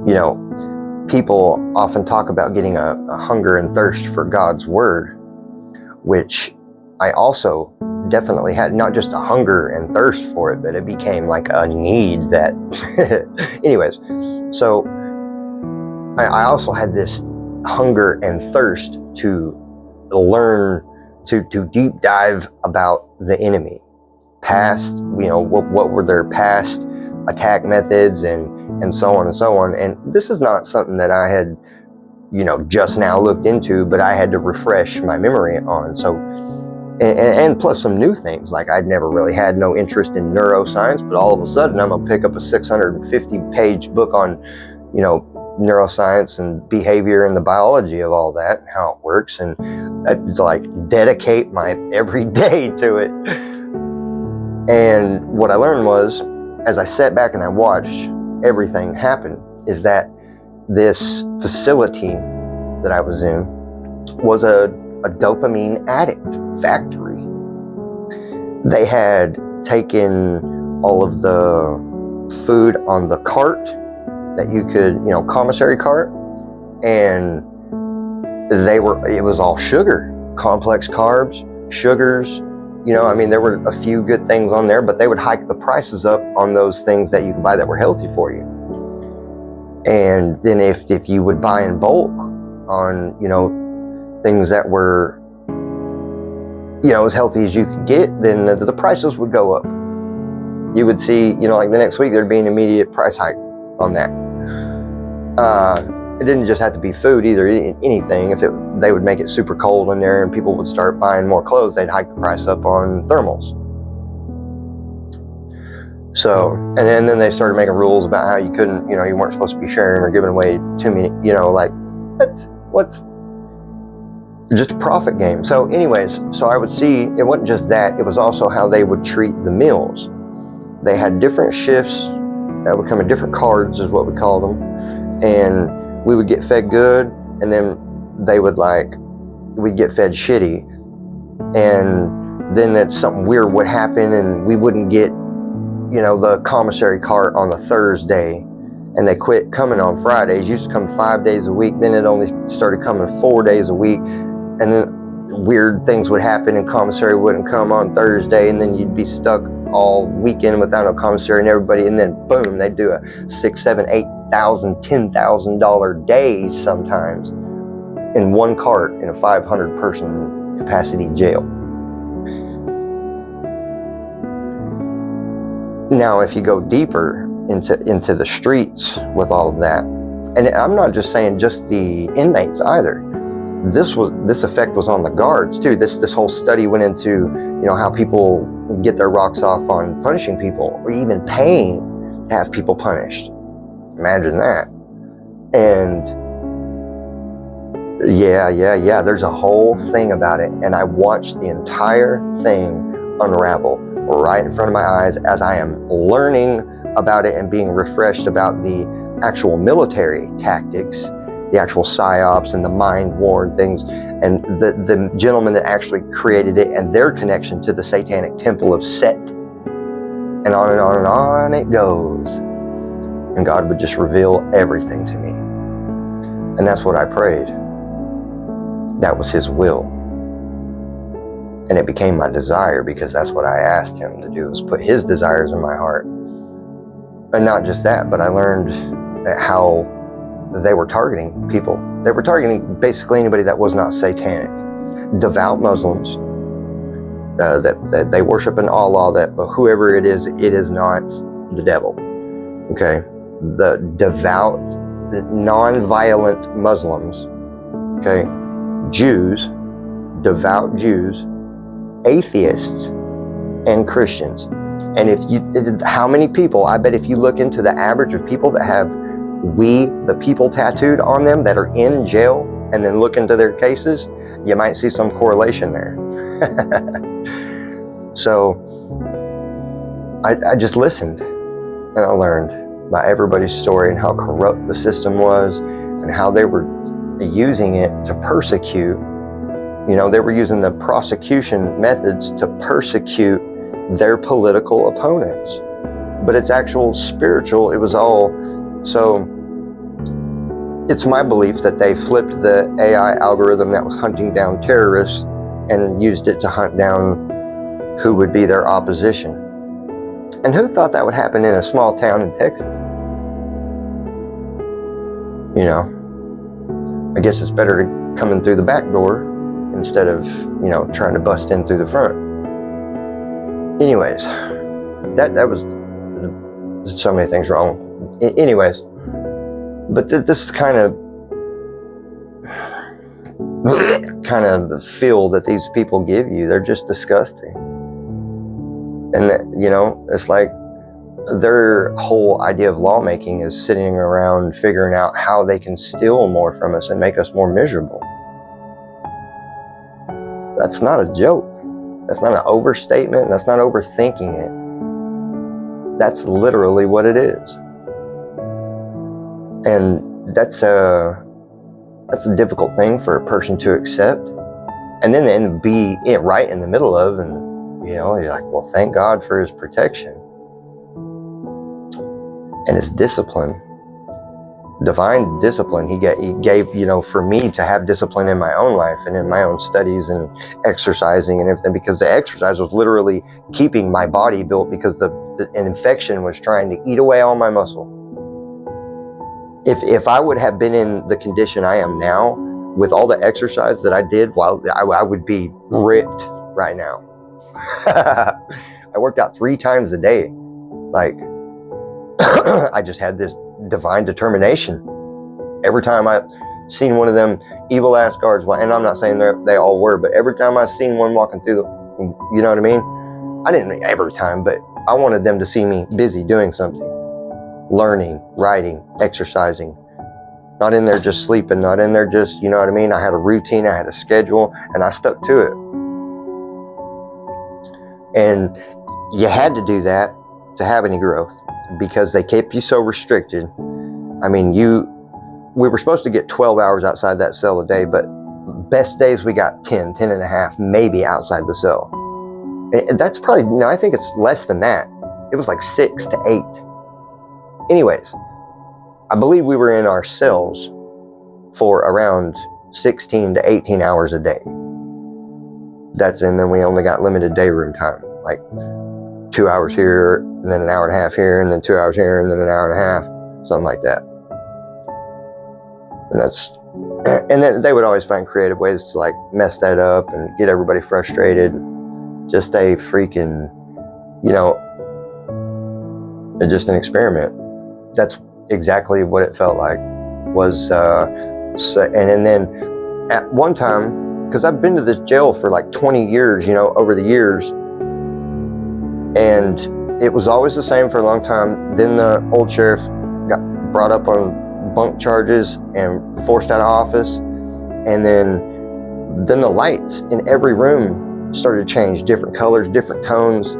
You know, people often talk about getting a hunger and thirst for God's word, which I also definitely had, not just a hunger and thirst for it, but it became like a need that, anyways. So I also had this hunger and thirst to learn, to deep dive about the enemy, past, what were their past attack methods and so on and so on. And this is not something that I had, just now looked into, but I had to refresh my memory on. So, and plus some new things, like I'd never really had no interest in neuroscience, but all of a sudden I'm gonna pick up a 650-page book on, neuroscience and behavior and the biology of all that and how it works, and I'd like dedicate my every day to it. And what I learned was, as I sat back and I watched everything happen, is that this facility that I was in was a dopamine addict factory. They had taken all of the food on the cart that you could, commissary cart, and it was all sugar, complex carbs, sugars. There were a few good things on there, but they would hike the prices up on those things that you could buy that were healthy for you. And then if you would buy in bulk on, things that were, as healthy as you could get, then the prices would go up. You would see, like the next week, there'd be an immediate price hike on that. It didn't just have to be food either, anything. If they would make it super cold in there and people would start buying more clothes, they'd hike the price up on thermals. So, and then they started making rules about how you couldn't, you weren't supposed to be sharing or giving away too many, like, what's just a profit game. So anyways, so I would see, it wasn't just that, it was also how they would treat the meals. They had different shifts that would come in different cards, is what we called them. And we would get fed good, and then we'd get fed shitty. And then something weird would happen, and we wouldn't get, the commissary cart on the Thursday, and they quit coming on Fridays. Used to come 5 days a week, then it only started coming 4 days a week, and then weird things would happen, and commissary wouldn't come on Thursday, and then you'd be stuck all weekend without a commissary and everybody, and then boom, they do a $6,000, $7,000, $8,000, $10,000 days sometimes in one cart in a 500-person capacity jail. Now, if you go deeper into the streets with all of that, and I'm not just saying just the inmates either. This effect was on the guards too. This whole study went into, how people get their rocks off on punishing people, or even paying to have people punished. Imagine that. And yeah, there's a whole thing about it. And I watched the entire thing unravel right in front of my eyes as I am learning about it and being refreshed about the actual military tactics, the actual psyops and the mind war and things, and the gentleman that actually created it and their connection to the satanic temple of Set, and on and on and on it goes. And God would just reveal everything to me. And that's what I prayed. That was His will. And it became my desire, because that's what I asked Him to do, was put His desires in my heart. And not just that, but I learned how they were targeting people. They were targeting basically anybody that was not satanic. Devout Muslims, that they worship in Allah, but whoever it is not the devil. Okay? The devout, non-violent Muslims, okay? Jews, devout Jews, atheists, and Christians. And how many people, I bet if you look into the average of people that have "We the People" tattooed on them that are in jail, and then look into their cases, you might see some correlation there. So I just listened, and I learned about everybody's story and how corrupt the system was, and how they were using it to persecute. They were using the prosecution methods to persecute their political opponents. But it's actual spiritual. It was all, so it's my belief that they flipped the AI algorithm that was hunting down terrorists and used it to hunt down who would be their opposition. And who thought that would happen in a small town in Texas? You know, I guess it's better to come in through the back door instead of, you know, trying to bust in through the front. Anyways, that was so many things wrong. Anyways, but this kind of the feel that these people give you, they're just disgusting. And that, you know, it's like their whole idea of lawmaking is sitting around figuring out how they can steal more from us and make us more miserable. That's not a joke. That's not an overstatement. That's not overthinking it. That's literally what it is. And that's a difficult thing for a person to accept. And then be right in the middle of, and you know, you're like, well, thank God for his protection and his discipline, divine discipline. He gave, you know, for me to have discipline in my own life and in my own studies and exercising and everything, because the exercise was literally keeping my body built, because an infection was trying to eat away all my muscle. If I would have been in the condition I am now with all the exercise that I did, I would be ripped right now. I worked out 3 times a day. Like, I just had this divine determination. Every time I seen one of them evil ass guards, and I'm not saying they all were, but every time I seen one walking through, you know what I mean? I didn't mean every time, but I wanted them to see me busy doing something, learning, writing, exercising, not in there just sleeping, not in there just, you know what I mean? I had a routine, I had a schedule, and I stuck to it. And you had to do that to have any growth, because they kept you so restricted. I mean, we were supposed to get 12 hours outside that cell a day, but best days we got 10 and a half, maybe outside the cell. And that's probably, no, I think it's less than that. It was like 6 to 8. Anyways, I believe we were in our cells for around 16 to 18 hours a day. And then we only got limited day room time, like 2 hours here, and then an hour and a half here, and then 2 hours here, and then an hour and a half, something like that. And then they would always find creative ways to like mess that up and get everybody frustrated. Just a freaking, you know, just an experiment. That's exactly what it felt like. And then at one time, because I've been to this jail for like 20 years, you know, over the years, and it was always the same for a long time. Then the old sheriff got brought up on bunk charges and forced out of office, and then the lights in every room started to change, different colors, different tones,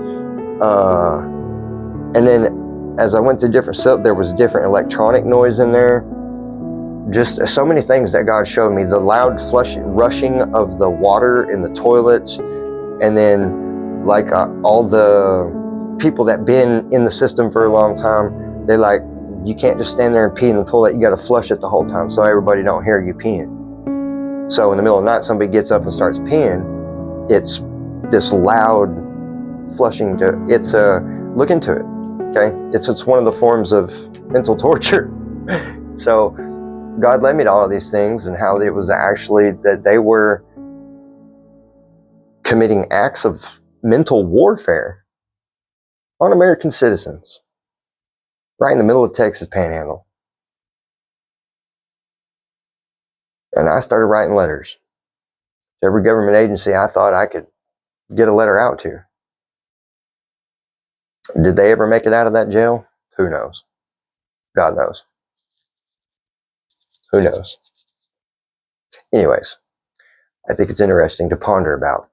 and then as I went to different cells, there was different electronic noise in there. Just so many things that God showed me. The loud rushing of the water in the toilets, and then like all the people that been in the system for a long time, they're like, you can't just stand there and pee in the toilet, you got to flush it the whole time so everybody don't hear you peeing. So in the middle of the night, somebody gets up and starts peeing, it's this loud flushing. Look into it, okay? It's one of the forms of mental torture. So God led me to all of these things, and how it was actually that they were committing acts of mental warfare on American citizens, right in the middle of Texas Panhandle. And I started writing letters to every government agency I thought I could get a letter out to. Did they ever make it out of that jail? Who knows? God knows. Who knows? Anyways, I think it's interesting to ponder about.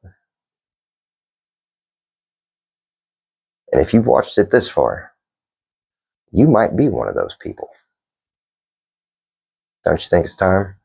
And if you've watched it this far, you might be one of those people. Don't you think it's time?